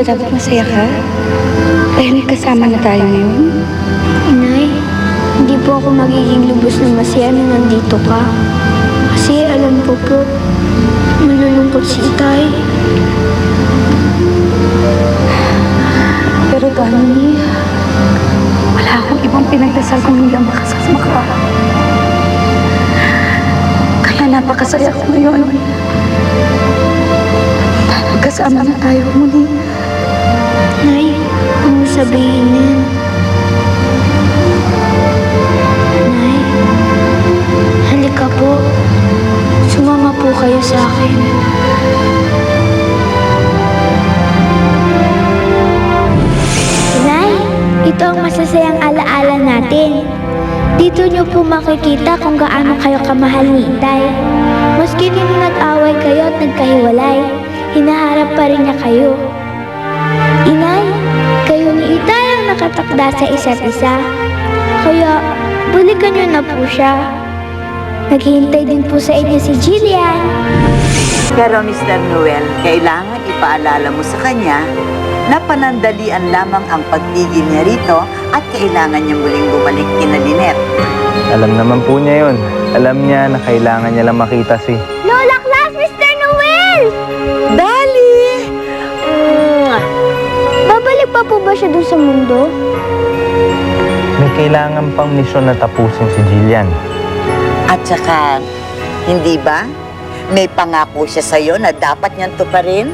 dapat masaya ka? Dahil may kasama na tayo ngayon. Inay, hindi po ako magiging lubos na masaya na nandito ka. Kasi alam ko po, malulungkot si Itay. Pero Dani, wala akong ibang pinagdasal kung hindi ang makasama ka. Kaya napakasaya ko ngayon. Magkasama na tayo muli. Nay, huwag mo sabihin yan. Nay, halika po. Sumama po kayo sa akin. Nay, ito ang masasayang alaala natin. Dito niyo po makikita kung gaano kayo kamahal ni Itay. Maski nung nag-away kayo at nagkahiwalay, hinaharap pa rin niya kayo. Inay, kayo ni Itay ang nakatakda sa isa't isa. Kaya, balikan niyo na po siya. Naghihintay din po sa inyo si Jillian. Pero Mr. Noel, kailangan ipaalala mo sa kanya na panandalian lamang ang pagtigil niya rito at kailangan niya muling bumalik kina Lynette. Alam naman po niya yun. Alam niya na kailangan niya lang makita si... Lola Class, Mr. Noel! Dali! Babalik pa po ba siya dun sa mundo? May kailangan pang misyon na tapusin si Jillian. At saka, hindi ba? May pangako siya sa'yo na dapat niyang tuparin?